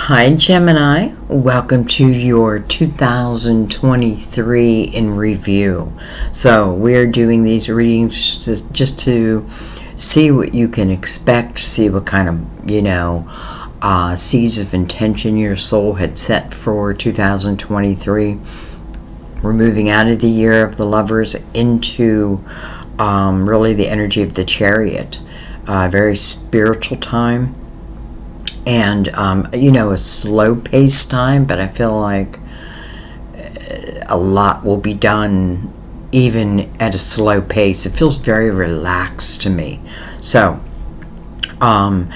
Hi Gemini, welcome to your 2023 in review. So we're doing these readings just to see what you can expect, see what kind of, seeds of intention your soul had set for 2023. We're moving out of the year of the lovers into really the energy of the chariot. Very spiritual time. And, a slow-paced time, but I feel like a lot will be done even at a slow pace. It feels very relaxed to me. So, and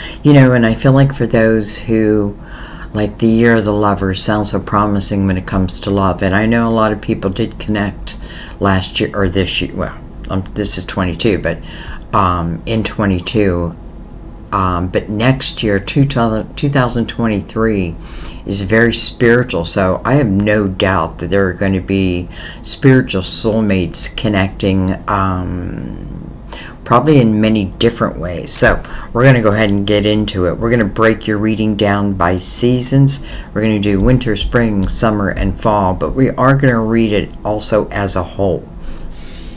I feel like for those who, like the year of the lovers sounds so promising when it comes to love. And I know a lot of people did connect last year, or this year, well, this is 22, but in 22, but next year, 2023, is very spiritual. So I have no doubt that there are going to be spiritual soulmates connecting, probably in many different ways. So we're going to go ahead and get into it. We're going to break your reading down by seasons. We're going to do winter, spring, summer, and fall. But we are going to read it also as a whole.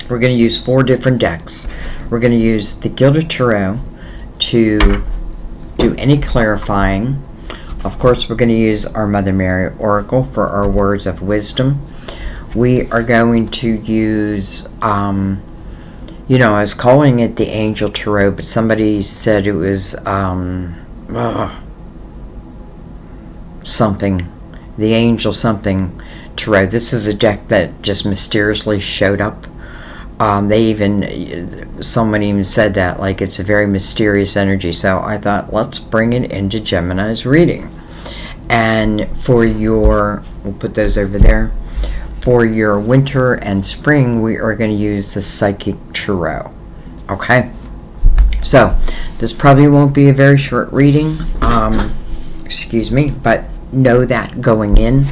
We're going to use 4 different decks. We're going to use the Gilded Tarot to do any clarifying. Of course, we're going to use our Mother Mary Oracle for our words of wisdom. We are going to use, I was calling it the Angel Tarot, but somebody said it was something, the Angel something Tarot. This is a deck that just mysteriously showed up. Someone even said that, like, it's a very mysterious energy. So I thought, let's bring it into Gemini's reading. And we'll put those over there. For your winter and spring, we are going to use the Psychic Tarot. Okay? So, this probably won't be a very short reading. But know that going in.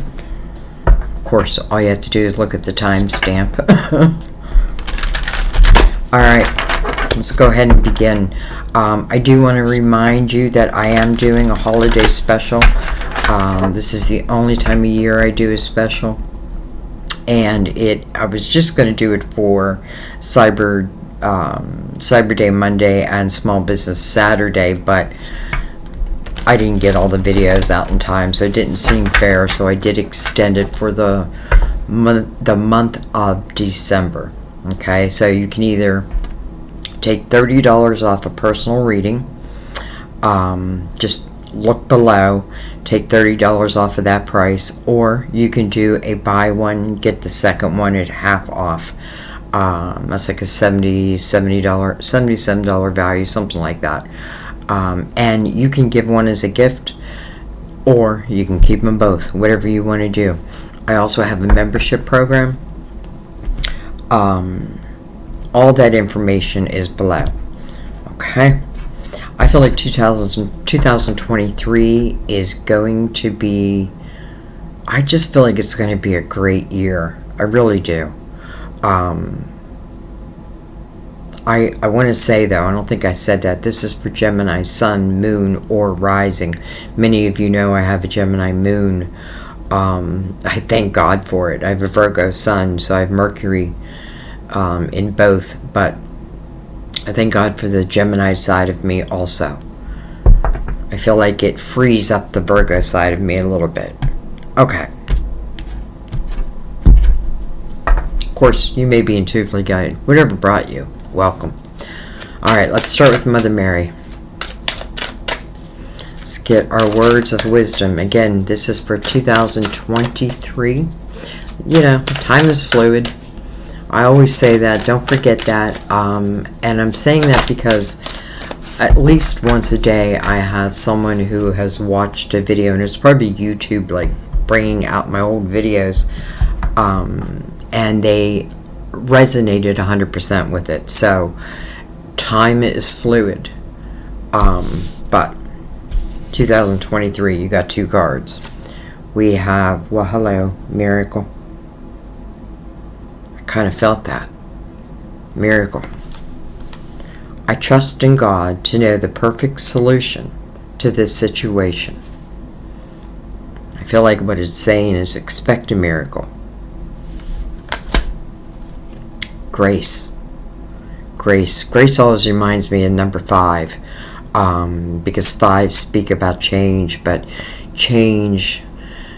Of course, all you have to do is look at the timestamp. Alright, let's go ahead and begin. I do want to remind you that I am doing a holiday special. This is the only time of year I do a special. And I was just going to do it for Cyber Day Monday and Small Business Saturday, but I didn't get all the videos out in time, so it didn't seem fair, so I did extend it for the month of December. Okay, so you can either take $30 off a personal reading. Just look below, take $30 off of that price, or you can do a buy one, get the second one at half off. That's like a $77 value, something like that. And you can give one as a gift, or you can keep them both, whatever you want to do. I also have a membership program. All that information is below. Okay, I feel like 2023 is going to be, I just feel like it's going to be a great year. I really do. I want to say, though, I don't think I said that, this is for Gemini sun, moon, or rising. Many of you know I have a Gemini moon. I thank God for it. I have a Virgo sun, so I have Mercury in both, but I thank God for the Gemini side of me also. I feel like it frees up the Virgo side of me a little bit. Okay. Of course, you may be intuitively guided. Whatever brought you, welcome. Alright, let's start with Mother Mary. Let's get our words of wisdom. Again, this is for 2023. Time is fluid. I always say that, don't forget that, and I'm saying that because at least once a day I have someone who has watched a video, and it's probably YouTube, like, bringing out my old videos, and they resonated 100% with it. So, time is fluid, but 2023, you got 2 cards. We have, well, hello, Miracle. Kind of felt that. Miracle. I trust in God to know the perfect solution to this situation. feel like what it's saying is expect a miracle. Grace. Grace. Grace always reminds me of number 5, because 5 speak about change, but change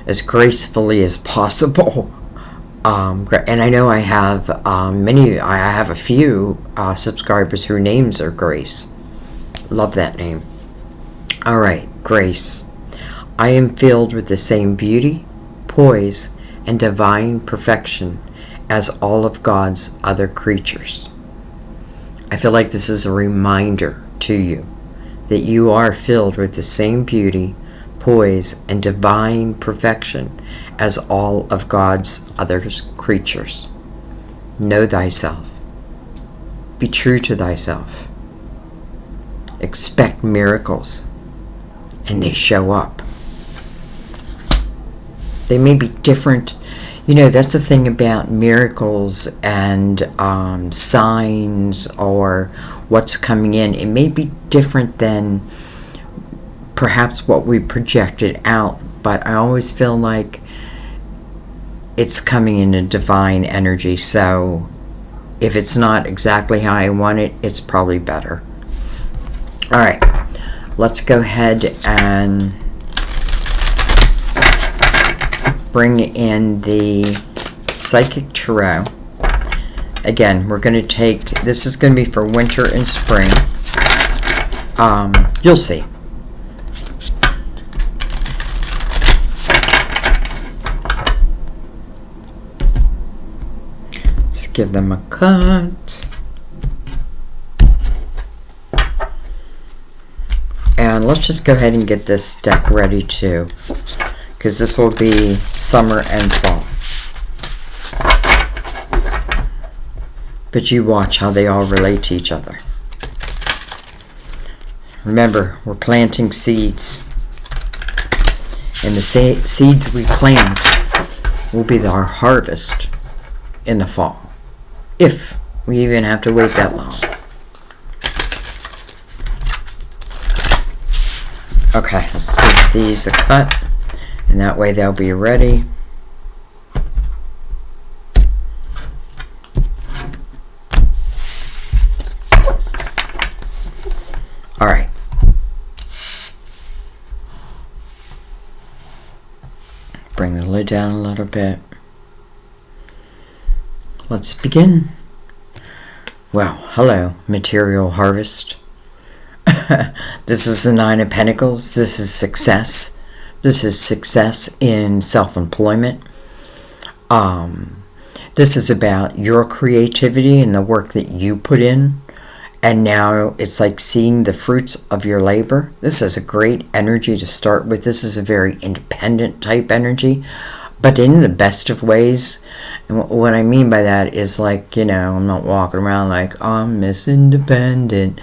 as gracefully as possible. And I know I have I have a few subscribers whose names are Grace. Love that name. All right, Grace. I am filled with the same beauty, poise, and divine perfection as all of God's other creatures. I feel like this is a reminder to you that you are filled with the same beauty, poise, and divine perfection as all of God's other creatures. Know thyself. Be true to thyself. Expect miracles, and they show up. They may be different. You know, that's the thing about miracles and signs or what's coming in. It may be different than perhaps what we projected out, but I always feel like it's coming in a divine energy. So if it's not exactly how I want it, it's probably better. All right, let's go ahead and bring in the Psychic Tarot. Again, we're going to take, this is going to be for winter and spring. You'll see. Let's give them a cut. And let's just go ahead and get this deck ready too, because this will be summer and fall. But you watch how they all relate to each other. Remember, we're planting seeds. And the seeds we plant will be our harvest in the fall. If we even have to wait that long. Okay, let's give these a cut. And that way they'll be ready. All right. Bring the lid down a little bit. Let's begin. Well, hello, material harvest. This is the 9 of Pentacles. This is success. This is success in self-employment. This is about your creativity and the work that you put in. And now it's like seeing the fruits of your labor. This is a great energy to start with. This is a very independent type energy, but in the best of ways. And what I mean by that is, like, you know, I'm not walking around like I'm Miss Independent,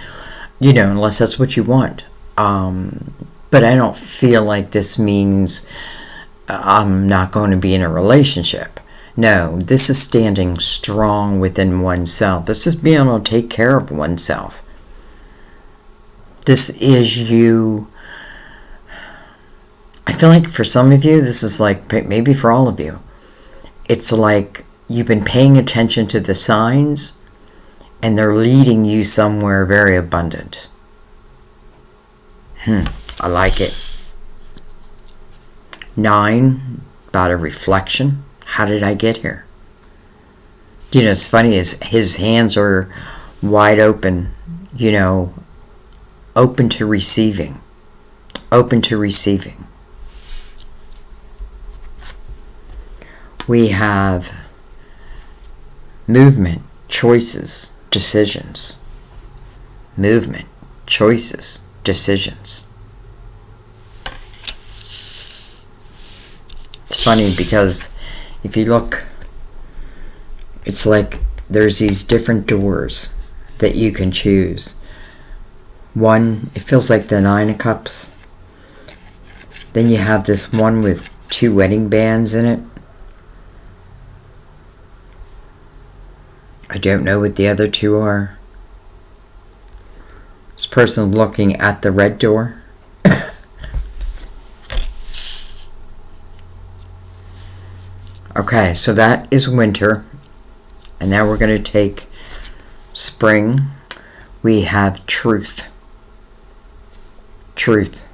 you know, unless that's what you want. But I don't feel like this means I'm not going to be in a relationship. No, this is standing strong within oneself. This is being able to take care of oneself. This is you. I feel like for some of you, this is like, maybe for all of you, it's like you've been paying attention to the signs and they're leading you somewhere very abundant. I like it. 9, about a reflection. How did I get here? You know, it's funny, his hands are wide open, you know, open to receiving. Open to receiving. We have movement, choices, decisions. Movement, choices, decisions. It's funny because if you look, it's like there's these different doors that you can choose. One, it feels like the 9 of Cups. Then you have this one with 2 wedding bands in it. I don't know what the other 2 are. This person looking at the red door. Okay, so that is winter. And now we're going to take spring. We have truth. Truth.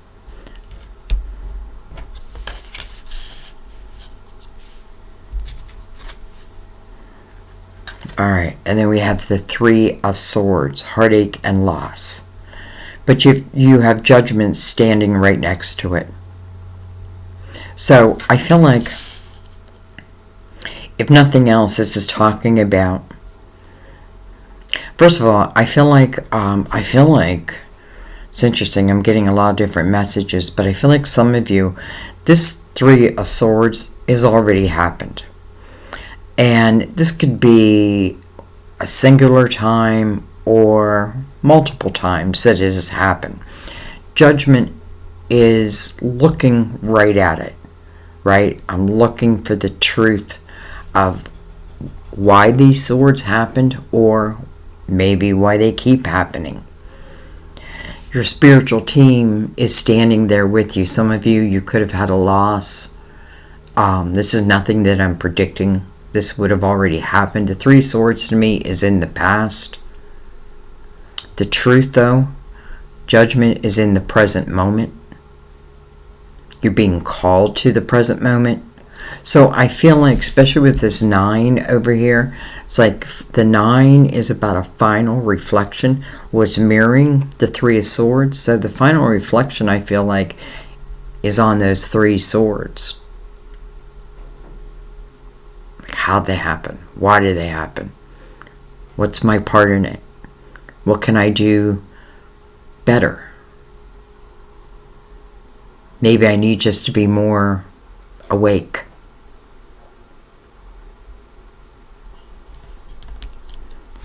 Alright, and then we have the Three of Swords, heartache and loss. But you have Judgment standing right next to it. So I feel like, if nothing else, this is talking about, first of all, I feel like it's interesting. I'm getting a lot of different messages, but I feel like some of you, this Three of Swords is already happened. And this could be a singular time or multiple times that it has happened. Judgment is looking right at it, right? I'm looking for the truth of why these swords happened, or maybe why they keep happening. Your spiritual team is standing there with you. Some of you could have had a loss. This is nothing that I'm predicting. This would have already happened. The Three Swords to me is in the past. The truth, though, Judgment is in the present moment. You're being called to the present moment. So I feel like, especially with this 9 over here, it's like the 9 is about a final reflection, was mirroring the Three of Swords. So the final reflection, I feel like, is on those 3 swords. How'd they happen? Why did they happen? What's my part in it? What can I do better? Maybe I need just to be more awake.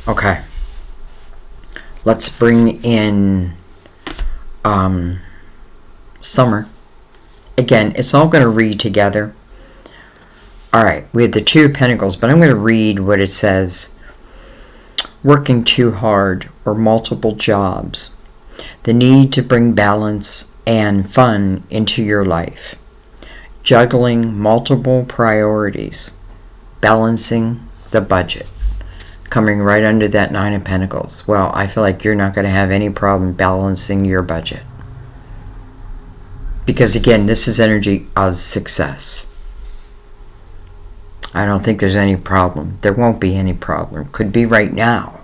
Okay. Let's bring in summer. Again, it's all going to read together. Alright, we have the Two of Pentacles, but I'm going to read what it says. Working too hard or multiple jobs. The need to bring balance and fun into your life. Juggling multiple priorities. Balancing the budget. Coming right under that 9 of Pentacles. Well, I feel like you're not going to have any problem balancing your budget. Because again, this is energy of success. I don't think there's any problem. There won't be any problem. Could be right now.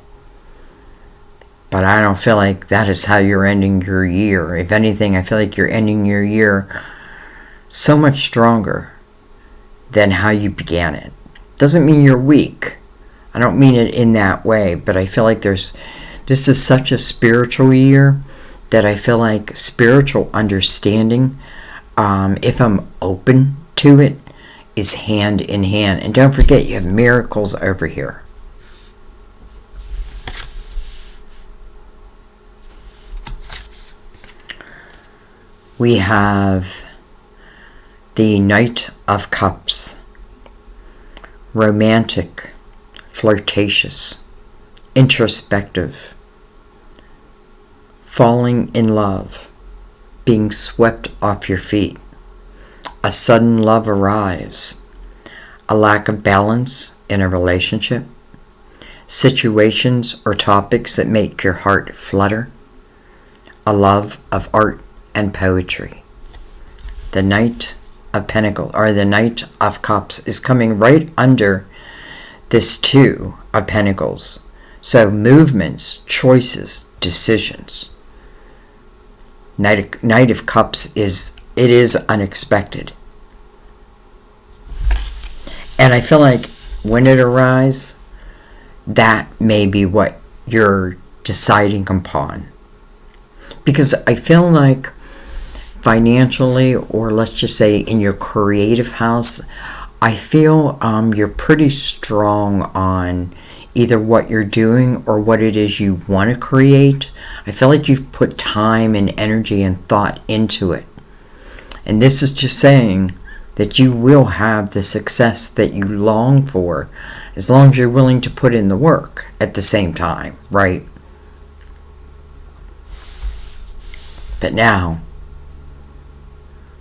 But I don't feel like that is how you're ending your year. If anything, I feel like you're ending your year so much stronger than how you began it. Doesn't mean you're weak. I don't mean it in that way, but I feel like this is such a spiritual year that I feel like spiritual understanding, if I'm open to it, is hand in hand. And don't forget, you have miracles over here. We have the Knight of Cups. Romantic, flirtatious, introspective, falling in love, being swept off your feet. A sudden love arrives, a lack of balance in a relationship, situations or topics that make your heart flutter, a love of art and poetry. The Knight of Pentacles, or the Knight of Cups, is coming right under this Two of Pentacles. So movements, choices, decisions. Knight of Cups is unexpected. And I feel like when it arrives, that may be what you're deciding upon. Because I feel like financially, or let's just say in your creative house, I feel you're pretty strong on either what you're doing or what it is you want to create. I feel like you've put time and energy and thought into it. And this is just saying that you will have the success that you long for, as long as you're willing to put in the work at the same time, right? But now,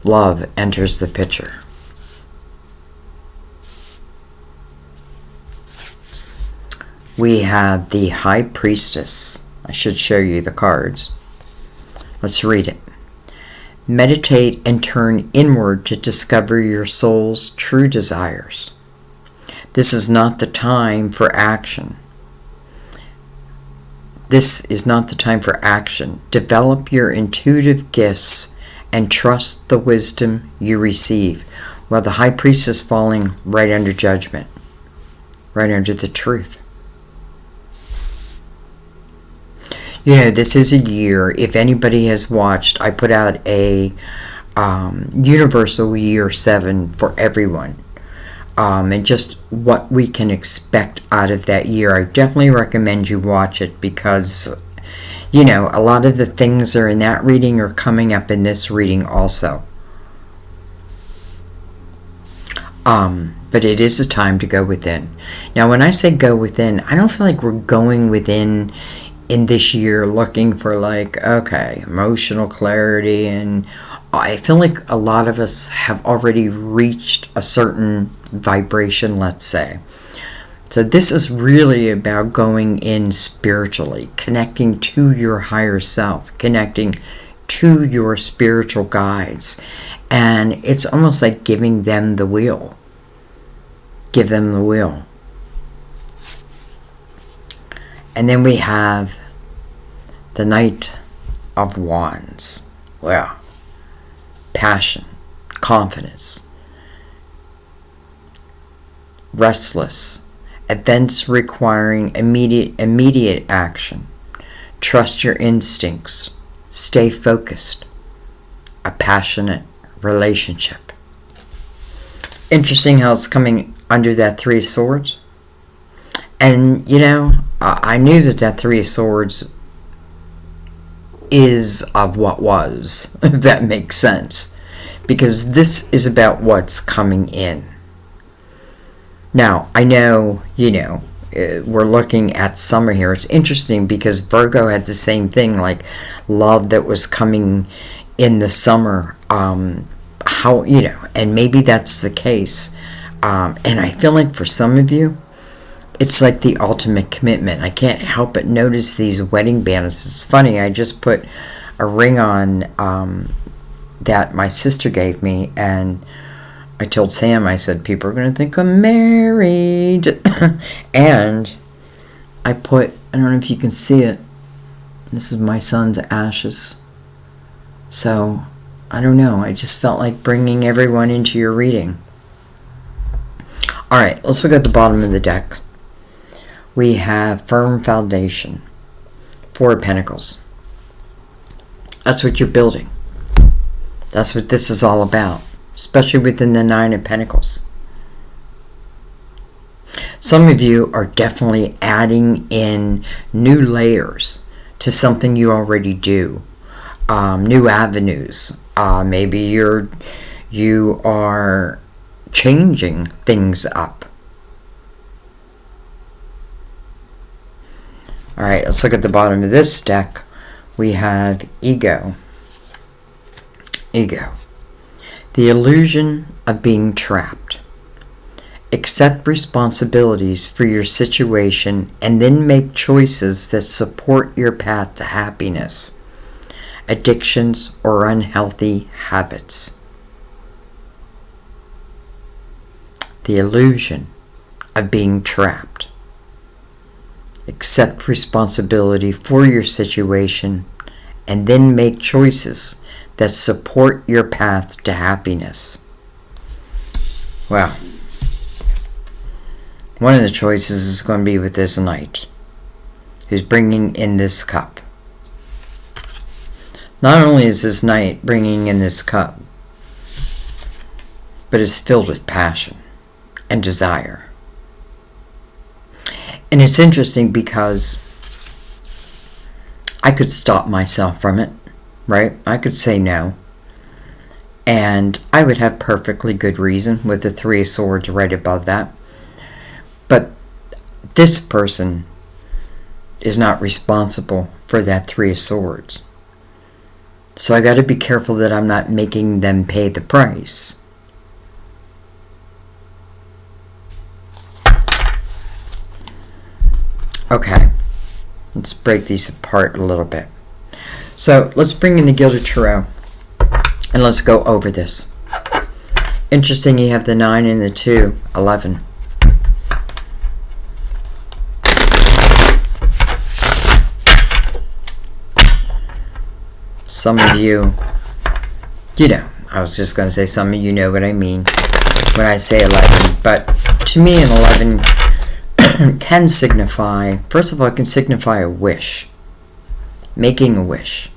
love enters the picture. we have the High Priestess. I should show you the cards. Let's read it. Meditate and turn inward to discover your soul's true desires. This is not the time for action. This is not the time for action. Develop your intuitive gifts and trust the wisdom you receive. Well, the High Priestess is falling right under judgment, right under the truth. You know, this is a year, if anybody has watched, I put out a Universal Year 7 for everyone. And just what we can expect out of that year. I definitely recommend you watch it because, you know, a lot of the things that are in that reading are coming up in this reading also. But it is a time to go within. Now, when I say go within, I don't feel like we're going within in this year looking for like, okay, emotional clarity, and I feel like a lot of us have already reached a certain vibration, let's say. So this is really about going in spiritually, connecting to your higher self, connecting to your spiritual guides. And it's almost like giving them the wheel. Give them the wheel. And then we have the Knight of Wands. Well, passion, confidence, restless, events requiring immediate action. Trust your instincts. Stay focused. A passionate relationship. Interesting how it's coming under that Three of Swords. And, you know, I knew that Three of Swords is of what was, if that makes sense. Because this is about what's coming in. Now, I know, you know, we're looking at summer here. It's interesting because Virgo had the same thing, like love that was coming in the summer. How, you know, and maybe that's the case. And I feel like for some of you, it's like the ultimate commitment. I can't help but notice these wedding bands. It's funny, I just put a ring on that my sister gave me, and I told Sam, I said, people are going to think I'm married. And I put, I don't know if you can see it, this is my son's ashes. So, I don't know, I just felt like bringing everyone into your reading. Alright, let's look at the bottom of the deck. We have firm foundation, Four of Pentacles. That's what you're building. That's what this is all about, especially within the Nine of Pentacles. Some of you are definitely adding in new layers to something you already do, new avenues. Maybe you are changing things up. Alright, let's look at the bottom of this deck. We have ego. Ego. The illusion of being trapped. Accept responsibilities for your situation and then make choices that support your path to happiness, addictions, or unhealthy habits. The illusion of being trapped. Accept responsibility for your situation and then make choices that support your path to happiness. Well, one of the choices is going to be with this Knight, who's bringing in this cup. Not only is this Knight bringing in this cup, but it's filled with passion and desire. And it's interesting because I could stop myself from it, right? I could say no. And I would have perfectly good reason with the Three of Swords right above that. But this person is not responsible for that Three of Swords. So I got to be careful that I'm not making them pay the price. Okay, let's break these apart a little bit. So let's bring in the Gilded Tarot and let's go over this. Interesting, you have the 9 and the 2, 11. Some of you, I was just going to say some of you know what I mean when I say 11. But to me, an 11 can signify, first of all, it can signify a wish. Making a wish.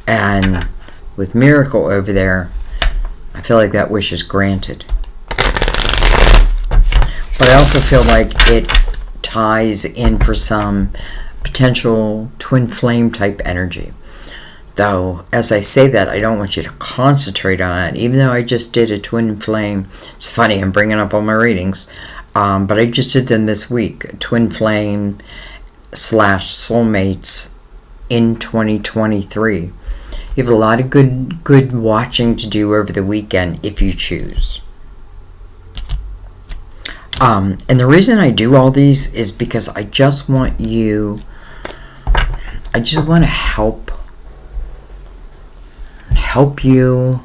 And with Miracle over there, I feel like that wish is granted. But I also feel like it ties in for some potential twin flame type energy. Though, as I say that, I don't want you to concentrate on it. Even though I just did a twin flame. It's funny, I'm bringing up all my readings. But I just did them this week. Twin flame / soulmates in 2023. You have a lot of good watching to do over the weekend if you choose. And the reason I do all these is because I just want to help you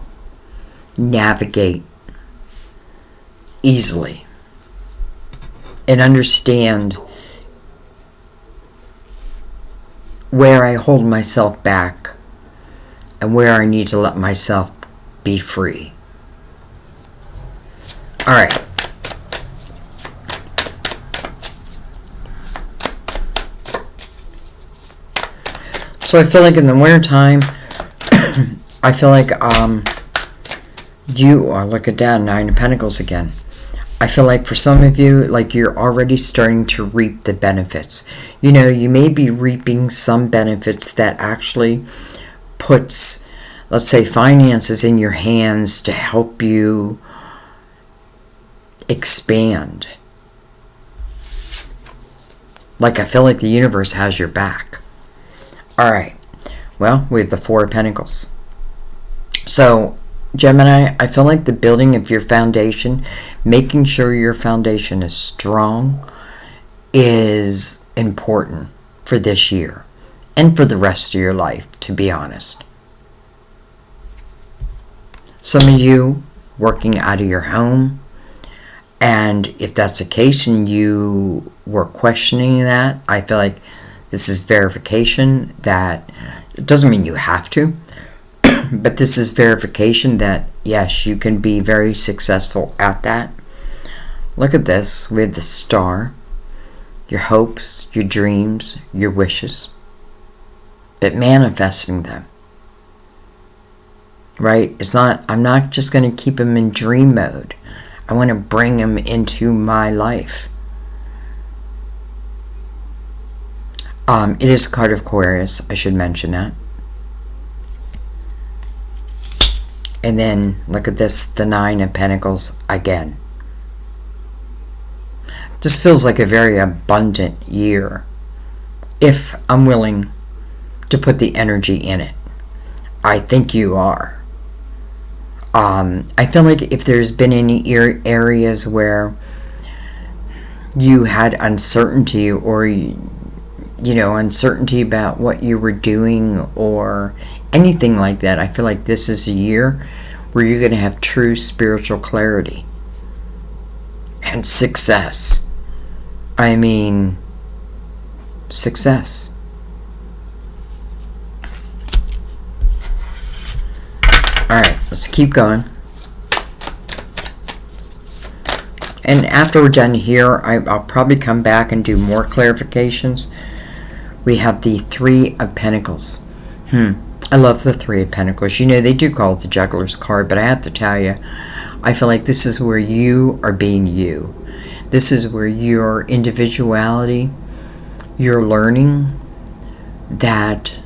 navigate easily and understand where I hold myself back and where I need to let myself be free. All right. So I feel like in the wintertime, I feel like you are, look at that, 9 of Pentacles again. I feel like for some of you, like you're already starting to reap the benefits. You may be reaping some benefits that actually puts, let's say, finances in your hands to help you expand. Like I feel like the universe has your back. All right. Well, we have the 4 of Pentacles. So, Gemini, I feel like the building of your foundation, making sure your foundation is strong, is important for this year and for the rest of your life, to be honest. Some of you working out of your home, and if that's the case and you were questioning that, I feel like this is verification that it doesn't mean you have to, but this is verification that yes, you can be very successful at that. Look at this with the Star, your hopes, your dreams, your wishes, but manifesting them. Right? I'm not just going to keep them in dream mode. I want to bring them into my life. It is a card of Aquarius. I should mention that. And then look at this, the 9 of Pentacles again. This feels like a very abundant year if I'm willing to put the energy in it. I think you are. I feel like if there's been any areas where you had uncertainty or uncertainty about what you were doing or anything like that, I feel like this is a year where you're going to have true spiritual clarity and success. I mean, success. Alright, let's keep going. And after we're done here, I'll probably come back and do more clarifications. We have the 3 of Pentacles. I love the 3 of Pentacles. They do call it the Juggler's card, but I have to tell you, I feel like this is where you are being you. This is where your individuality, you're learning that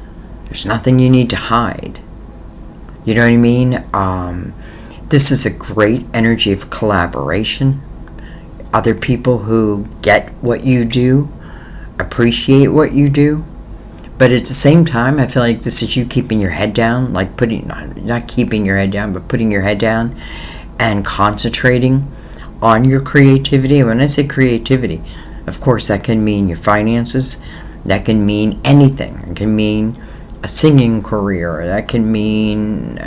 there's nothing you need to hide. You know what I mean? This is a great energy of collaboration. Other people who get what you do, appreciate what you do. But at the same time, I feel like this is you keeping your head down, like not keeping your head down, but putting your head down and concentrating on your creativity. When I say creativity, Of course, that can mean your finances. That can mean anything. It can mean a singing career. That can mean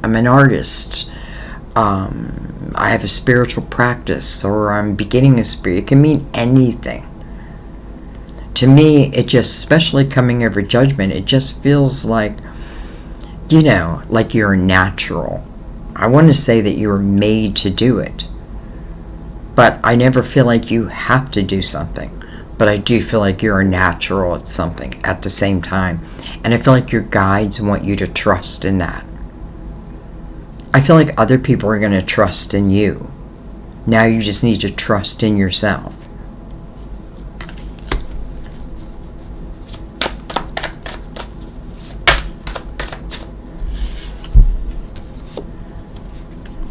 I'm an artist. I have a spiritual practice, or I'm beginning a spirit. It can mean anything. To me, it just, especially coming over judgment, it just feels like, like you're natural. I want to say that you were made to do it. But I never feel like you have to do something. But I do feel like you're a natural at something at the same time. And I feel like your guides want you to trust in that. I feel like other people are going to trust in you. Now you just need to trust in yourself.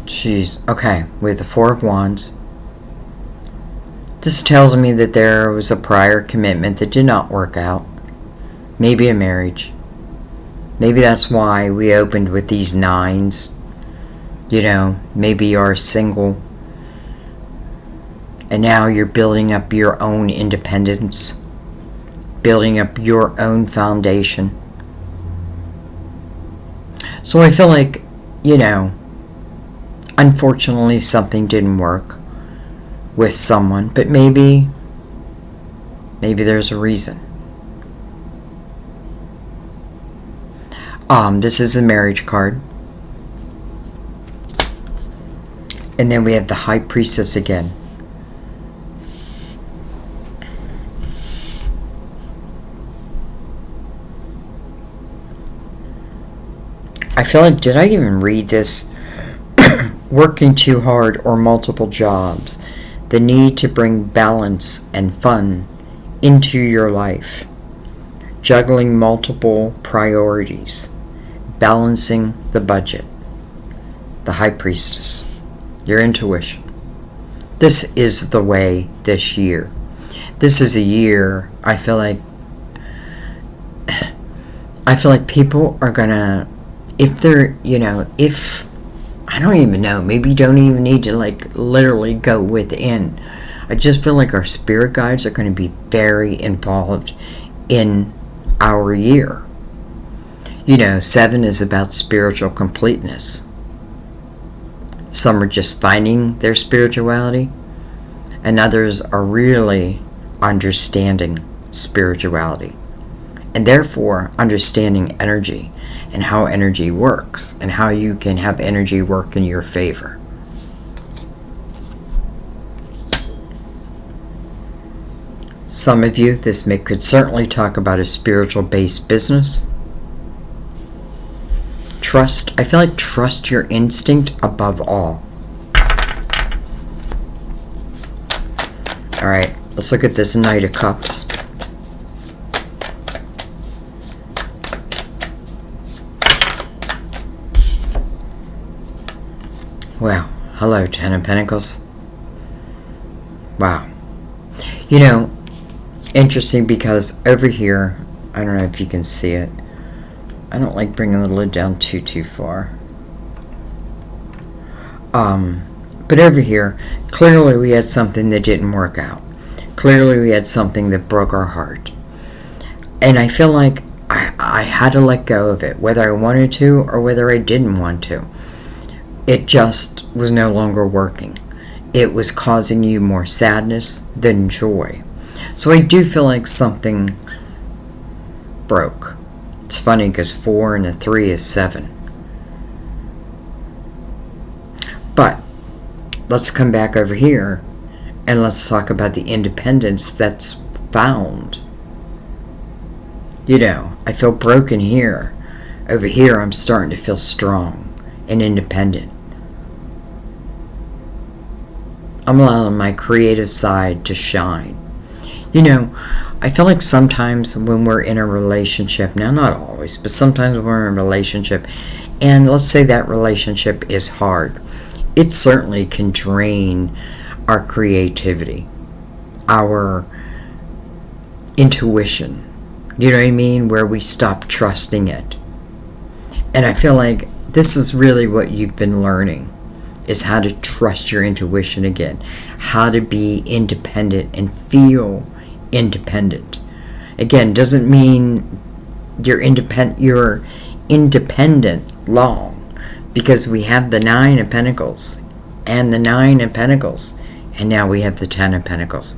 Jeez. Okay, we have the Four of Wands. This tells me that there was a prior commitment that did not work out. Maybe a marriage. Maybe that's why we opened with these nines. Maybe you're single. And now you're building up your own independence. Building up your own foundation. So I feel like, unfortunately something didn't work with someone, but maybe there's a reason. This is the marriage card. And then we have the High Priestess again. I feel like, did I even read this? Working too hard or multiple jobs. The need to bring balance and fun into your life. Juggling multiple priorities. Balancing the budget. The High Priestess. Your intuition. This is the way this year. This is a year I feel like people are gonna, if they're, I don't even know, maybe you don't even need to literally go within. I just feel like our spirit guides are going to be very involved in our year. 7 is about spiritual completeness. Some are just finding their spirituality, and others are really understanding spirituality, and therefore understanding energy and how energy works and how you can have energy work in your favor. Some of you, this could certainly talk about a spiritual based business. Trust. I feel like trust your instinct above all. Alright, let's look at this Knight of Cups. Wow. Hello, Ten of Pentacles. Wow. Interesting, because over here, I don't know if you can see it. I don't like bringing the lid down too far. But over here, clearly we had something that didn't work out. Clearly we had something that broke our heart. And I feel like I had to let go of it, whether I wanted to or whether I didn't want to. It just was no longer working. It was causing you more sadness than joy. So I do feel like something broke. It's funny because 4 and a 3 is 7. But let's come back over here and let's talk about the independence that's found. I feel broken here. Over here, I'm starting to feel strong and independent. I'm allowing my creative side to shine. I feel like sometimes when we're in a relationship, now not always, but sometimes when we're in a relationship, and let's say that relationship is hard, it certainly can drain our creativity, our intuition, where we stop trusting it. And I feel like this is really what you've been learning is how to trust your intuition again, how to be independent and feel independent. Again, doesn't mean you're independent long, because we have the Nine of Pentacles and the Nine of Pentacles, and now we have the Ten of Pentacles.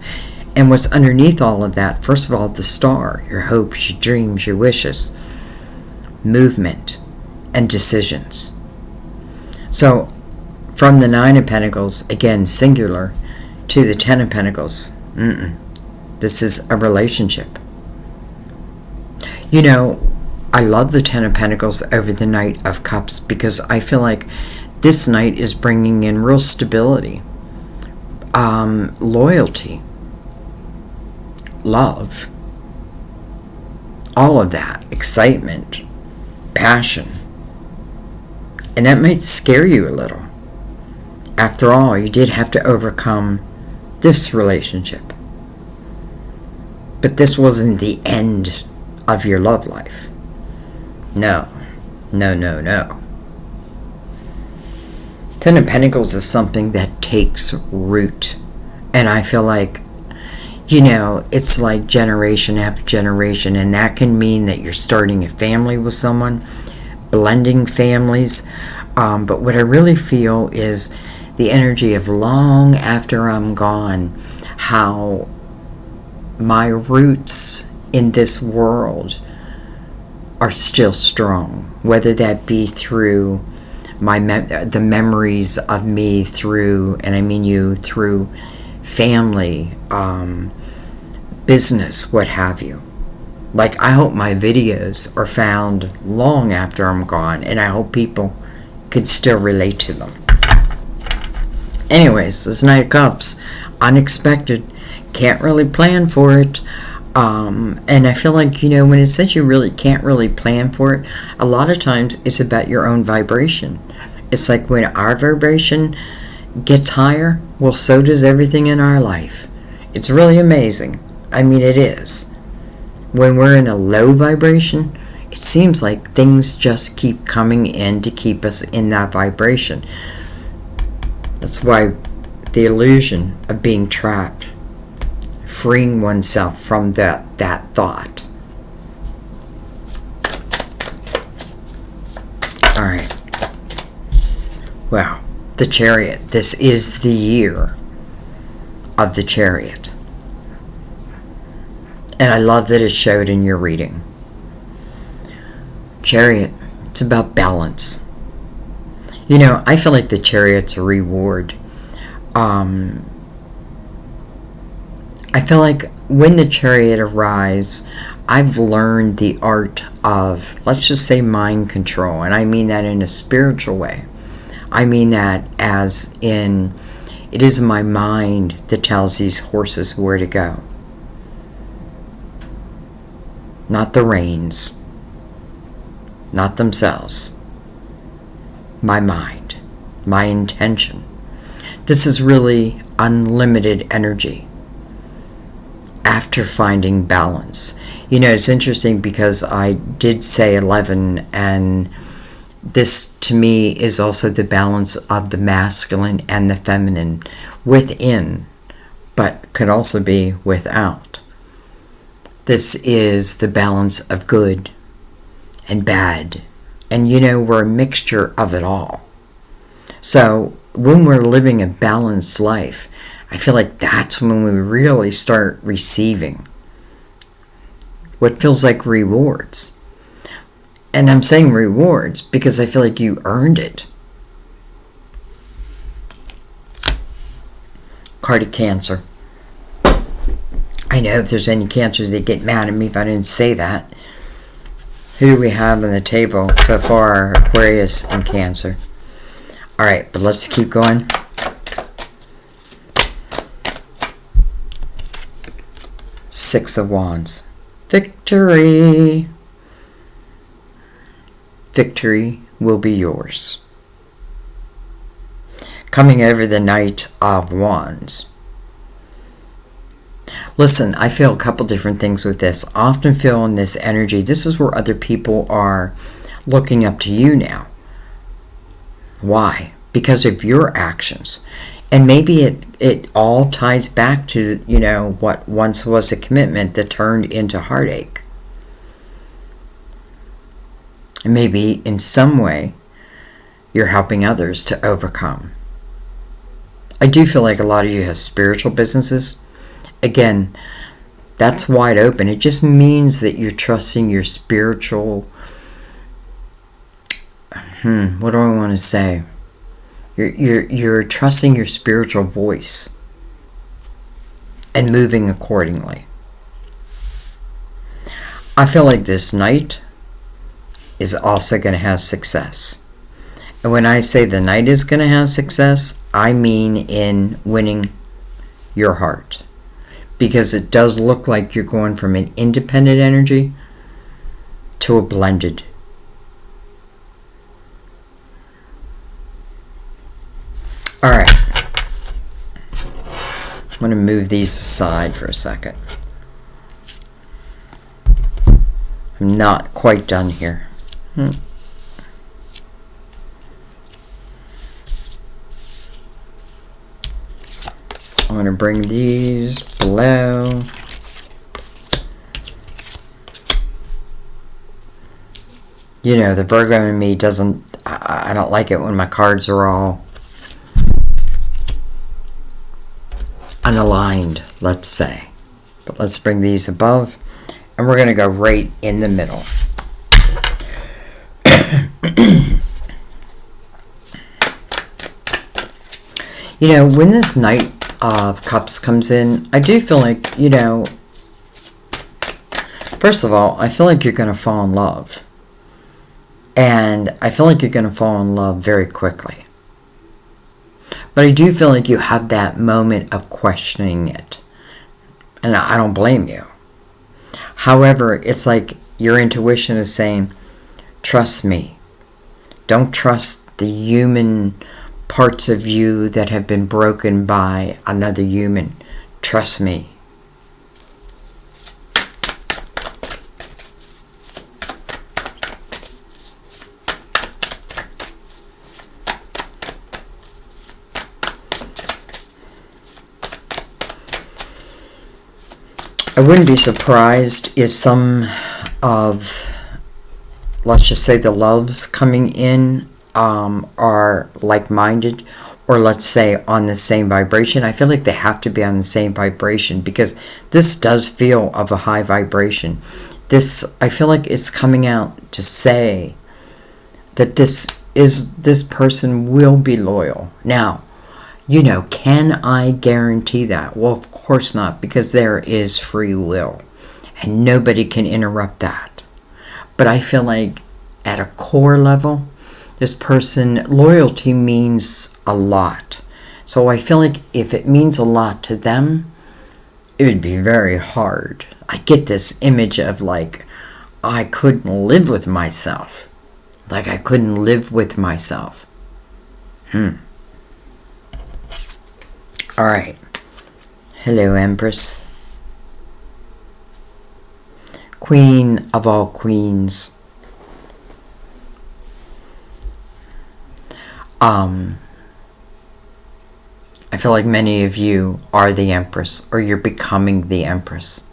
And what's underneath all of that, first of all, the Star, your hopes, your dreams, your wishes, movement, and decisions. So from the Nine of Pentacles, again, singular, to the Ten of Pentacles, this is a relationship. You know, I love the Ten of Pentacles over the Knight of Cups, because I feel like this Knight is bringing in real stability, loyalty, love, all of that, excitement, passion. And that might scare you a little. After all, you did have to overcome this relationship. But this wasn't the end of your love life. No. No, no, no. Ten of Pentacles is something that takes root. And I feel like, you know, it's like generation after generation. And that can mean that you're starting a family with someone, blending families. But what I really feel is the energy of long after I'm gone, how my roots in this world are still strong, whether that be through the memories of me through, and I mean you, through family, business, what have you. Like, I hope my videos are found long after I'm gone, and I hope people could still relate to them. Anyways, this Knight of Cups, unexpected, can't really plan for it. And I feel like, you know, when it says you really can't really plan for it, a lot of times it's about your own vibration. It's like when our vibration gets higher, well, so does everything in our life. It's really amazing. I mean, it is. When we're in a low vibration, it seems like things just keep coming in to keep us in that vibration. That's why the illusion of being trapped, freeing oneself from that thought. All right. Wow. The Chariot. This is the year of the Chariot. And I love that it showed in your reading. Chariot, it's about balance. You know, I feel like the Chariot's a reward. I feel like when the Chariot arrives, I've learned the art of, let's just say, mind control. And I mean that in a spiritual way. I mean that as in, it is my mind that tells these horses where to go. Not the reins. Not themselves. My mind. My intention. This is really unlimited energy. After finding balance. You know, it's interesting because I did say 11, and this to me is also the balance of the masculine and the feminine within, but could also be without. This is the balance of good and bad, and you know, we're a mixture of it all. So when we're living a balanced life, I feel like that's when we really start receiving what feels like rewards. And I'm saying rewards because I feel like you earned it. Card of Cancer. I know if there's any Cancers, they get mad at me if I didn't say that. Who do we have on the table so far? Aquarius and Cancer. All right, but let's keep going. Six of Wands. Victory. Victory will be yours. Coming over the Knight of Wands. Listen, I feel a couple different things with this. I often feel in this energy, this is where other people are looking up to you now. Why? because of your actions. And maybe it all ties back to, what once was a commitment that turned into heartache. And maybe in some way you're helping others to overcome. I do feel like a lot of you have spiritual businesses. Again, that's wide open. It just means that you're trusting your spiritual, what do I want to say? You're trusting your spiritual voice and moving accordingly. I feel like this Knight is also going to have success. And when I say the Knight is going to have success, I mean in winning your heart. Because it does look like you're going from an independent energy to a blended. Alright. I'm going to move these aside for a second. I'm not quite done here. I want to bring these below. The Virgo in me doesn't, I don't like it when my cards are all unaligned, let's say. But let's bring these above, and we're going to go right in the middle. When this Knight of Cups comes in, I do feel like, first of all, I feel like you're going to fall in love. And I feel like you're going to fall in love very quickly. But I do feel like you have that moment of questioning it. And I don't blame you. However, it's like your intuition is saying, trust me. Don't trust the human parts of you that have been broken by another human. Trust me. I wouldn't be surprised if some of, let's just say, the loves coming in are like-minded, or let's say on the same vibration. I feel like they have to be on the same vibration because this does feel of a high vibration. I feel like it's coming out to say that this person will be loyal. Now, can I guarantee that? Well, of course not, because there is free will and nobody can interrupt that. But I feel like at a core level, this person, loyalty means a lot. So I feel like if it means a lot to them, it would be very hard. I get this image of like, I couldn't live with myself. Like I couldn't live with myself. Alright. Hello, Empress. Queen of all queens. I feel like many of you are the Empress, or you're becoming the Empress.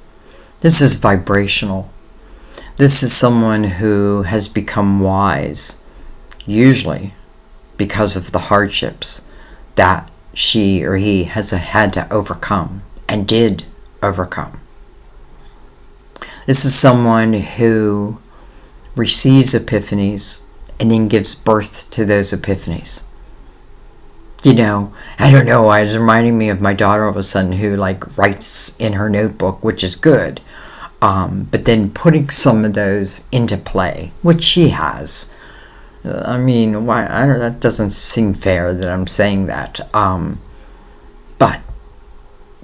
This is vibrational. This is someone who has become wise, usually because of the hardships that she or he has had to overcome and did overcome. This is someone who receives epiphanies and then gives birth to those epiphanies. I don't know why it's reminding me of my daughter all of a sudden who writes in her notebook, which is good. But then putting some of those into play, which she has. I mean, why? That doesn't seem fair that I'm saying that. But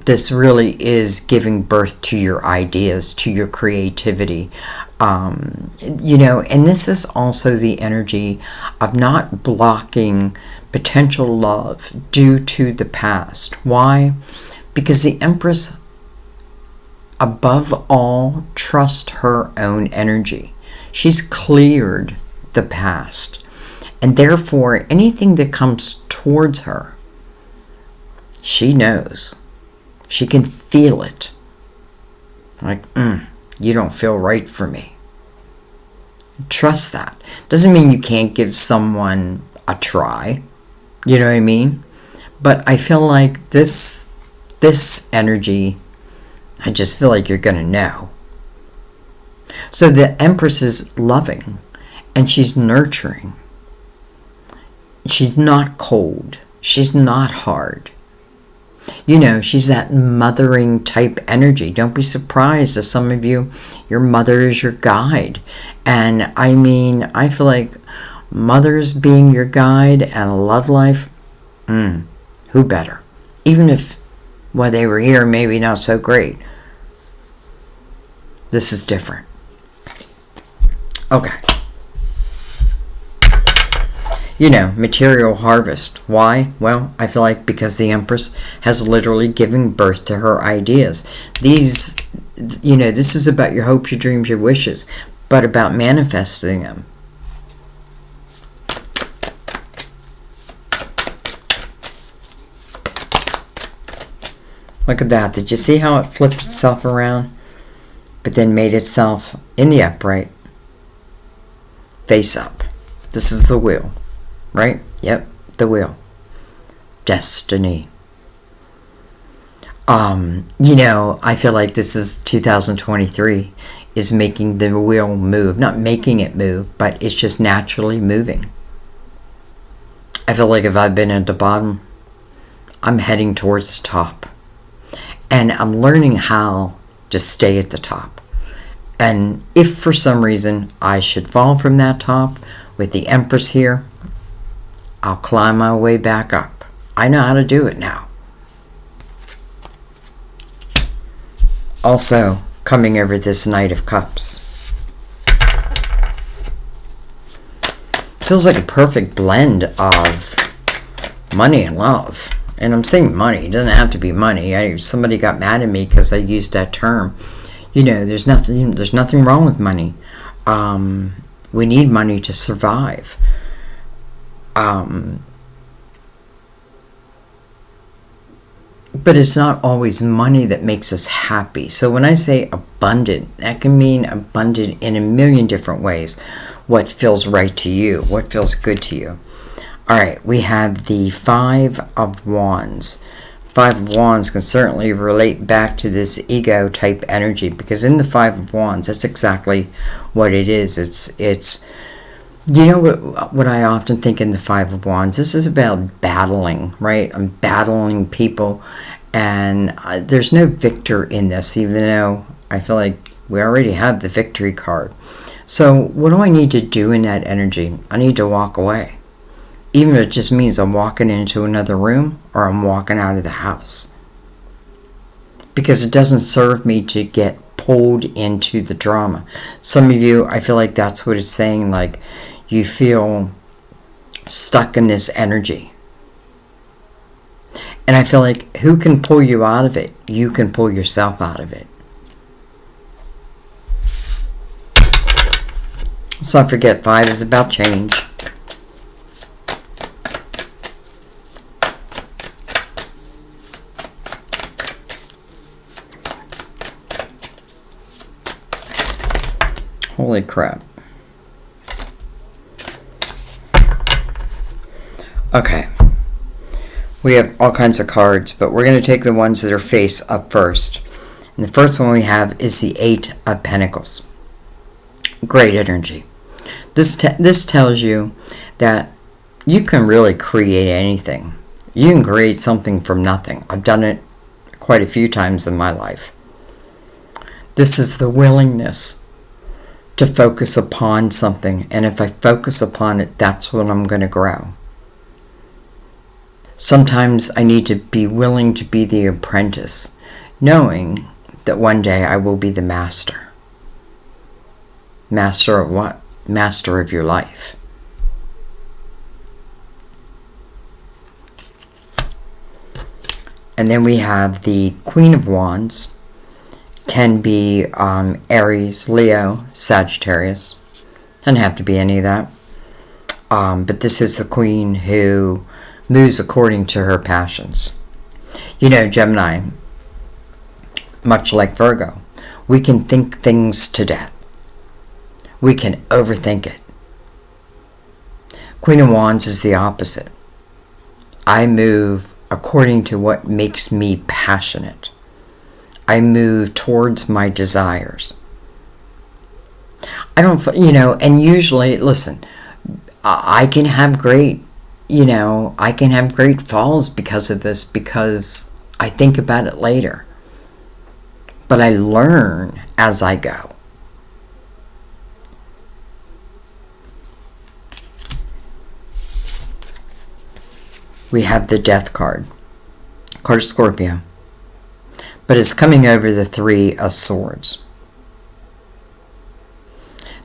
this really is giving birth to your ideas, to your creativity. And this is also the energy of not blocking potential love due to the past. Why? Because the Empress, above all, trusts her own energy. She's cleared the past. And therefore, anything that comes towards her, she knows. She can feel it. Like, you don't feel right for me. Trust that. Doesn't mean you can't give someone a try. You know what I mean? But I feel like this energy, I just feel like you're going to know. So the Empress is loving and she's nurturing. She's not cold. She's not hard. You know, she's that mothering type energy. Don't be surprised if some of you, your mother is your guide. And I mean, I feel like mothers being your guide and a love life, who better? Even if while they were here, maybe not so great. This is different. Okay. You know, material harvest. Why? Well, I feel like because the Empress has literally given birth to her ideas. These, you know, this is about your hopes, your dreams, your wishes, but about manifesting them. Look at that. Did you see how it flipped itself around, but then made itself in the upright, face up? This is the wheel. Right? Yep, the wheel. Destiny. You know, I feel like this is 2023 is making the wheel move. Not making it move, but it's just naturally moving. I feel like if I've been at the bottom, I'm heading towards the top. And I'm learning how to stay at the top. And if for some reason I should fall from that top with the Empress here, I'll climb my way back up. I know how to do it now. Also, coming over this Knight of Cups. Feels like a perfect blend of money and love. And I'm saying money. It doesn't have to be money. Somebody got mad at me because I used that term. You know, there's nothing wrong with money. We need money to survive. But it's not always money that makes us happy. So when I say abundant, that can mean abundant in a million different ways. What feels right to you, what feels good to you. All right, we have the Five of Wands. Five of Wands can certainly relate back to this ego type energy, because in the Five of Wands, that's exactly what it is. It's you know what I often think in the Five of Wands? This is about battling, right? I'm battling people, and there's no victor in this, even though I feel like we already have the victory card. So what do I need to do in that energy? I need to walk away. Even if it just means I'm walking into another room or I'm walking out of the house. Because it doesn't serve me to get pulled into the drama. Some of you, I feel like that's what it's saying, like you feel stuck in this energy. And I feel like who can pull you out of it? You can pull yourself out of it. Let's not forget, 5 is about change. Holy crap. Okay. We have all kinds of cards, but we're going to take the ones that are face up first. And the first one we have is the 8 of Pentacles. Great energy. This tells you that you can really create anything. You can create something from nothing. I've done it quite a few times in my life. This is the willingness to focus upon something. And if I focus upon it, that's what I'm going to grow. Sometimes I need to be willing to be the apprentice, knowing that one day I will be the master. Master of what? Master of your life. And then we have the Queen of Wands. Can be Aries, Leo, Sagittarius. Doesn't have to be any of that. But this is the Queen who moves according to her passions. You know, Gemini, much like Virgo, we can think things to death. We can overthink it. Queen of Wands is the opposite. I move according to what makes me passionate. I move towards my desires. I don't, and usually, listen, I can have great, I can have great falls because of this, because I think about it later. But I learn as I go. We have the Death card of Scorpio. But it's coming over the Three of Swords.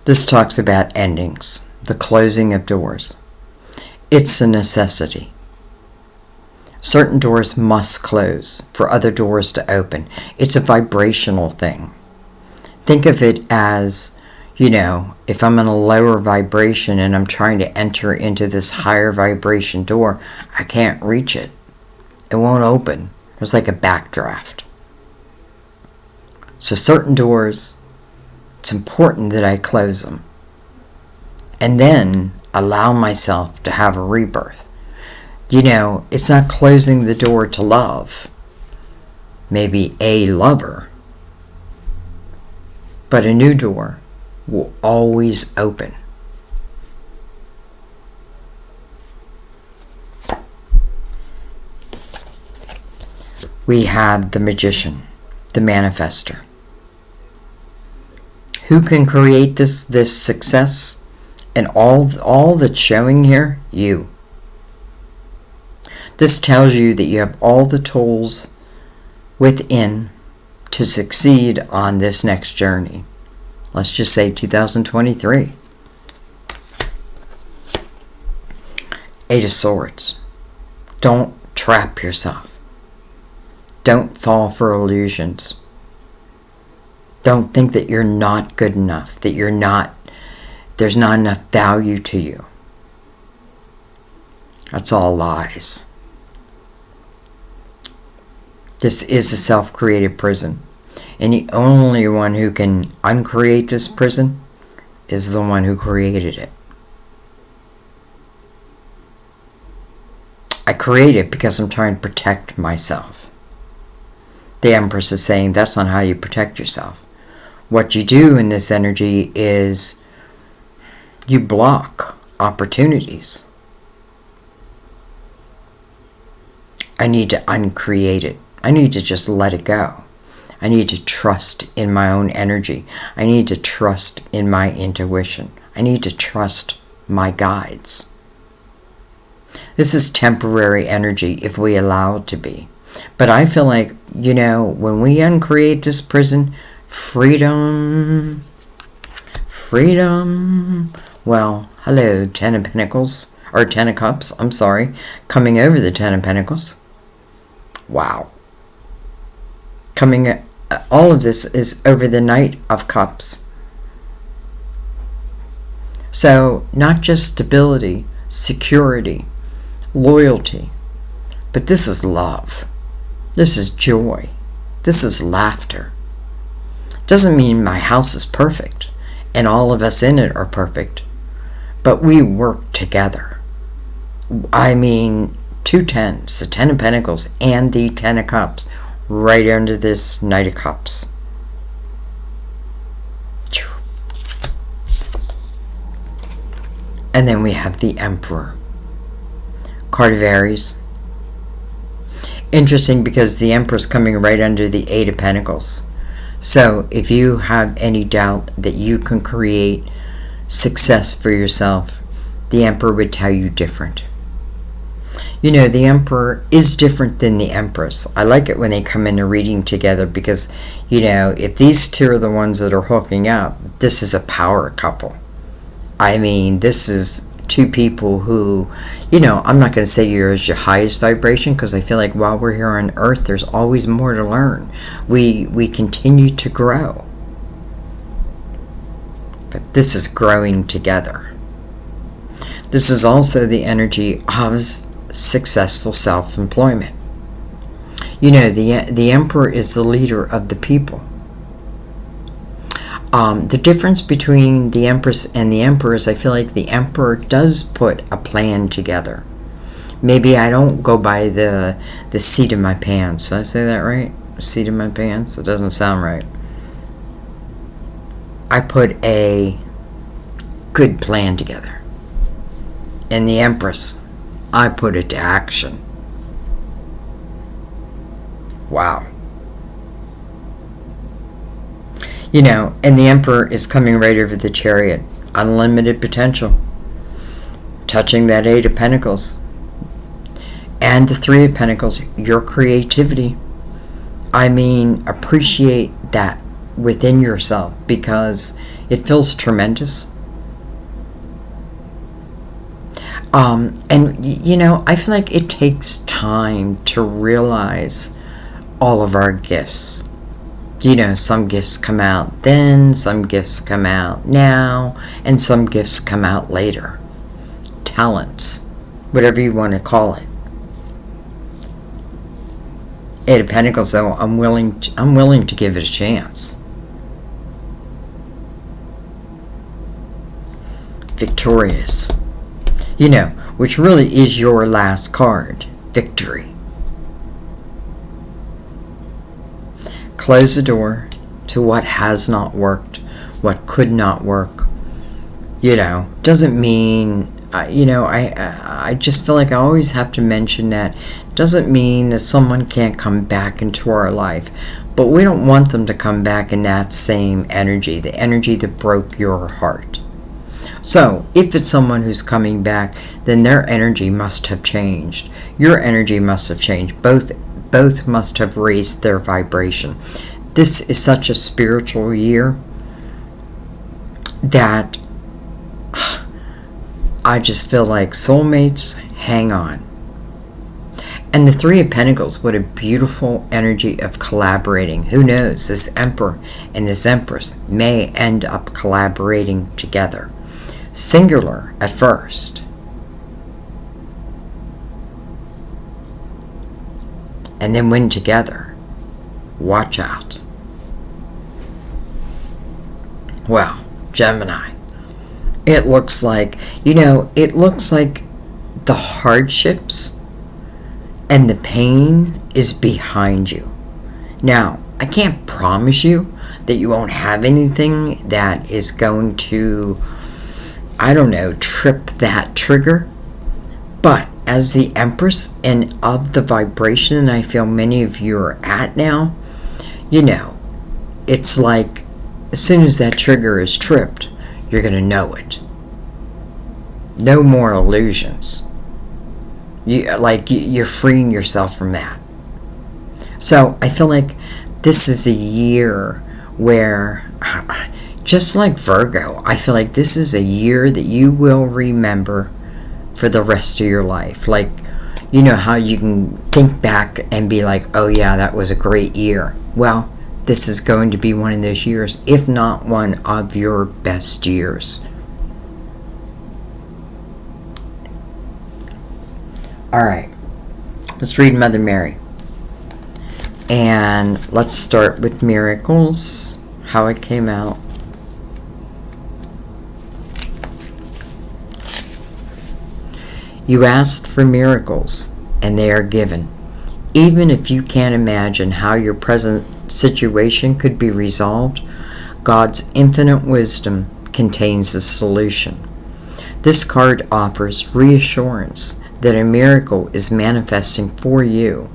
This talks about endings, the closing of doors. It's a necessity. Certain doors must close for other doors to open. It's a vibrational thing. Think of it as, if I'm in a lower vibration and I'm trying to enter into this higher vibration door, I can't reach it. It won't open. It's like a backdraft. So certain doors, it's important that I close them. And then allow myself to have a rebirth. It's not closing the door to love. Maybe a lover. But a new door will always open. We have the Magician, the Manifester. Who can create this success and all that's showing here? You. This tells you that you have all the tools within to succeed on this next journey. Let's just say 2023. Eight of Swords. Don't trap yourself. Don't fall for illusions. Don't think that you're not good enough, that there's not enough value to you. That's all lies. This is a self-created prison. And the only one who can uncreate this prison is the one who created it. I create it because I'm trying to protect myself. The Empress is saying that's not how you protect yourself. What you do in this energy is you block opportunities. I need to uncreate it. I need to just let it go. I need to trust in my own energy. I need to trust in my intuition. I need to trust my guides. This is temporary energy if we allow it to be. But I feel like, when we uncreate this prison, freedom. Well, hello, Ten of Pentacles, or Ten of Cups, I'm sorry, coming over the Ten of Pentacles. Wow. All of this is over the Knight of Cups. So, not just stability, security, loyalty, but this is love. This is joy. This is laughter. Doesn't mean my house is perfect and all of us in it are perfect, but we work together. I mean, two tens, the Ten of Pentacles and the Ten of Cups, right under this Knight of Cups. And then we have the Emperor, card of Aries. Interesting because the Emperor's coming right under the Eight of Pentacles. So if you have any doubt that you can create success for yourself, the Emperor would tell you different. The Emperor is different than the Empress. I like it when they come in a reading together because, if these two are the ones that are hooking up, this is a power couple. I mean, this is two people who, I'm not going to say you're at your highest vibration because I feel like while we're here on Earth, there's always more to learn. We continue to grow. But this is growing together. This is also the energy of successful self-employment. You know, the emperor is the leader of the people. The difference between the empress and the emperor is I feel like the emperor does put a plan together. Maybe I don't go by the seat of my pants. Did I say that right? Seat of my pants? It doesn't sound right. I put a good plan together. And the empress, I put it to action. Wow. You know, and the emperor is coming right over the chariot. Unlimited potential. Touching that 8 of Pentacles. And the 3 of Pentacles, your creativity. I mean, appreciate that within yourself because it feels tremendous. And, you know, I feel like it takes time to realize all of our gifts. You know, some gifts come out then, some gifts come out now, and some gifts come out later. Talents, whatever you want to call it. 8 of Pentacles, though, I'm willing to give it a chance. Victorious. You know, which really is your last card. Victory. Close the door to what has not worked, what could not work. You know, doesn't mean, you know, I just feel like I always have to mention that. Doesn't mean that someone can't come back into our life, but we don't want them to come back in that same energy, the energy that broke your heart. So, if it's someone who's coming back, then their energy must have changed. Your energy must have changed. Both must have raised their vibration. This is such a spiritual year that I just feel like soulmates, hang on. And the 3 of Pentacles, what a beautiful energy of collaborating. Who knows, this emperor and this empress may end up collaborating together. Singular at first. And then when together. Watch out. Well, Gemini. It looks like, you know, it looks like the hardships and the pain is behind you. Now, I can't promise you that you won't have anything that is going to, I don't know, trip that trigger. But as the Empress and of the vibration I feel many of you are at now, you know, it's like as soon as that trigger is tripped, you're going to know it. No more illusions. You're freeing yourself from that. So I feel like this is a year where, just like Virgo, I feel like this is a year that you will remember for the rest of your life. Like, you know how you can think back and be like, oh yeah, that was a great year. Well, this is going to be one of those years, if not one of your best years. All right, let's read Mother Mary. And let's start with miracles, how it came out. You asked for miracles, and they are given. Even if you can't imagine how your present situation could be resolved, God's infinite wisdom contains a solution. This card offers reassurance that a miracle is manifesting for you.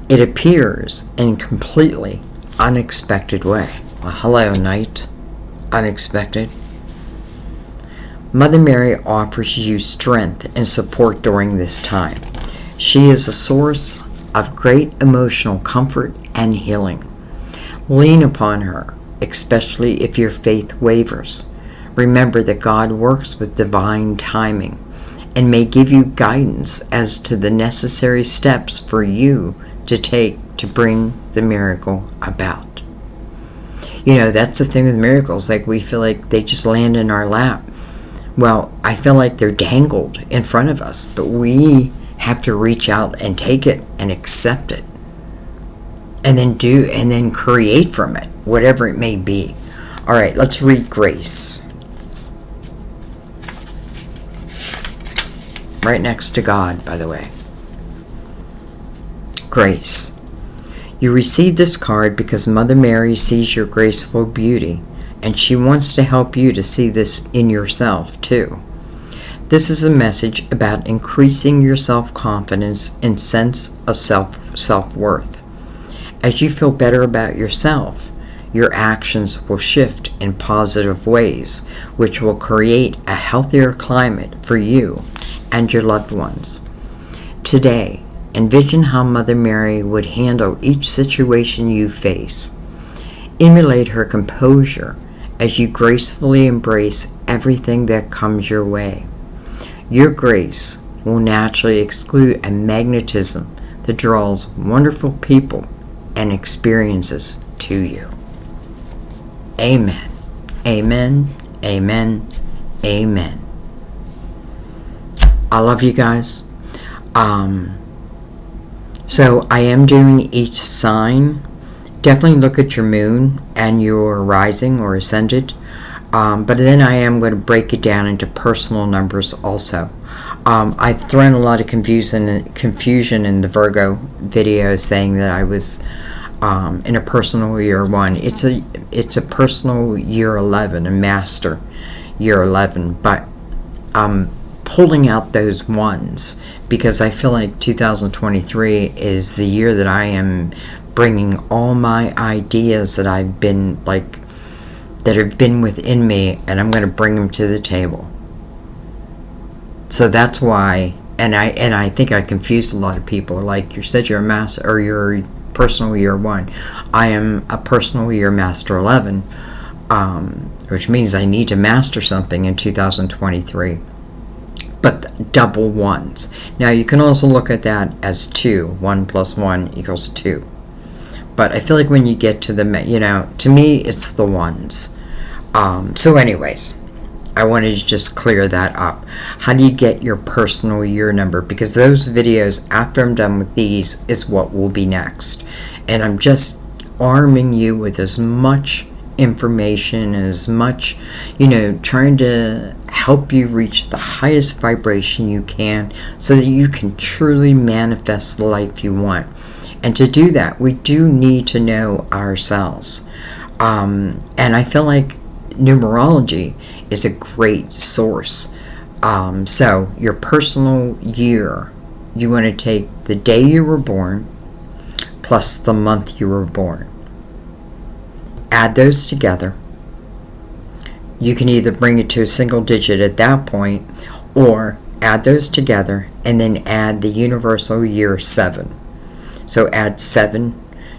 It appears in a completely unexpected way. Well, hello, Knight. Unexpected. Mother Mary offers you strength and support during this time. She is a source of great emotional comfort and healing. Lean upon her, especially if your faith wavers. Remember that God works with divine timing and may give you guidance as to the necessary steps for you to take to bring the miracle about. You know, that's the thing with miracles. Like, we feel like they just land in our lap. Well, I feel like they're dangled in front of us, but we have to reach out and take it and accept it. And then create from it, whatever it may be. All right, let's read grace. Right next to God, by the way. Grace. You received this card because Mother Mary sees your graceful beauty, and she wants to help you to see this in yourself, too. This is a message about increasing your self-confidence and sense of self-worth. As you feel better about yourself, your actions will shift in positive ways, which will create a healthier climate for you and your loved ones. Today, envision how Mother Mary would handle each situation you face. Emulate her composure as you gracefully embrace everything that comes your way. Your grace will naturally exclude a magnetism that draws wonderful people and experiences to you. Amen. Amen. Amen. Amen. I love you guys. So I am doing each sign. Definitely look at your moon and your rising or ascendant. But then I am going to break it down into personal numbers also. I've thrown a lot of confusion in the Virgo video saying that I was in a personal year 1. It's a personal year 11, a master year 11. But pulling out those ones because I feel like 2023 is the year that I am bringing all my ideas that I've been that have been within me, and I'm going to bring them to the table. So that's why, and I think I confused a lot of people. Like, you said you're a master, or you're a personal year 1. I am a personal year master 11, which means I need to master something in 2023. But double ones. Now you can also look at that as 2. 1 plus 1 equals 2. But I feel like when you get to the, to me it's the ones. So anyways, I wanted to just clear that up. How do you get your personal year number? Because those videos, after I'm done with these, is what will be next. And I'm just arming you with as much information and as much, trying to help you reach the highest vibration you can so that you can truly manifest the life you want. And to do that, we do need to know ourselves. And I feel like numerology is a great source. So your personal year, you want to take the day you were born plus the month you were born. Add those together. You can either bring it to a single digit at that point, or add those together and then add the universal year 7. So add 7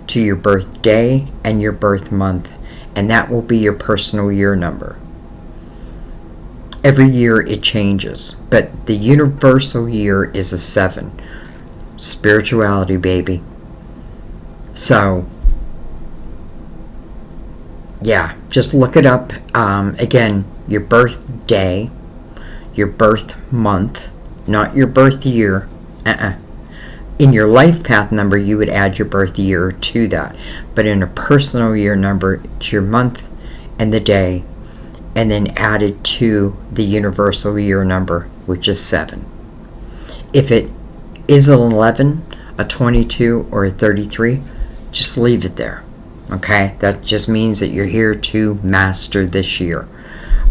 to your birthday and your birth month, and that will be your personal year number. Every year it changes, but the universal year is a 7. Spirituality, baby. So yeah, just look it up. Again, your birthday, your birth month, not your birth year. In your life path number, you would add your birth year to that. But in a personal year number, it's your month and the day, and then add it to the universal year number, which is 7. If it is an 11, a 22, or a 33, just leave it there. Okay, that just means that you're here to master this year.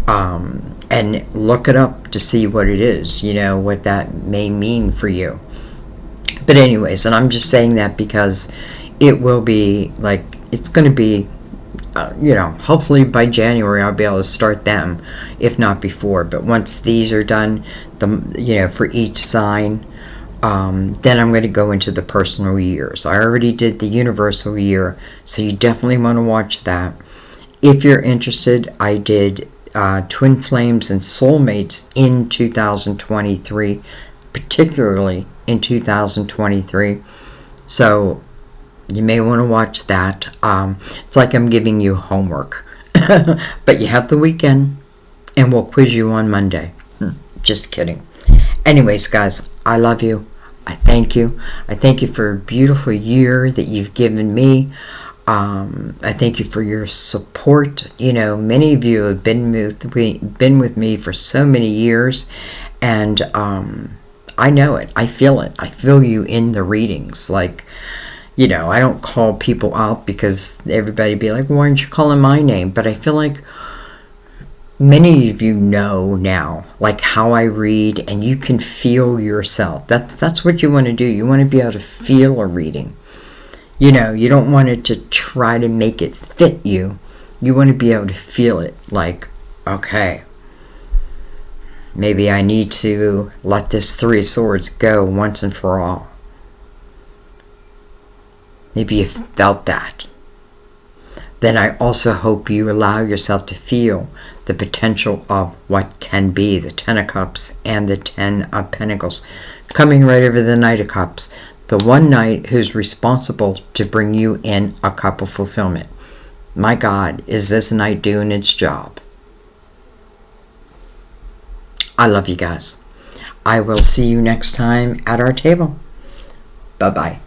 And look it up to see what it is, what that may mean for you. But anyways, and I'm just saying that because it will be it's going to be, hopefully by January I'll be able to start them, if not before. But once these are done, for each sign, then I'm going to go into the personal years. I already did the universal year, so you definitely want to watch that. If you're interested, I did Twin Flames and Soulmates in 2023, particularly in 2023. So you may want to watch that. It's like I'm giving you homework. But you have the weekend. And we'll quiz you on Monday. Just kidding. Anyways, guys, I love you. I thank you. I thank you for a beautiful year that you've given me. I thank you for your support. You know, many of you have been with me for so many years, and I know it. I feel it. I feel you in the readings. Like, you know, I don't call people out because everybody be like, why aren't you calling my name? But I feel like many of you know now, like how I read, and you can feel yourself. That's what you want to do. You want to be able to feel a reading. You know, you don't want it to try to make it fit you. You want to be able to feel it, like, okay, maybe I need to let this Three of Swords go once and for all. Maybe you felt that. Then I also hope you allow yourself to feel the potential of what can be, the Ten of Cups and the Ten of Pentacles, coming right over the Knight of Cups. The one knight who's responsible to bring you in a cup of fulfillment. My God, is this knight doing its job? I love you guys. I will see you next time at our table. Bye-bye.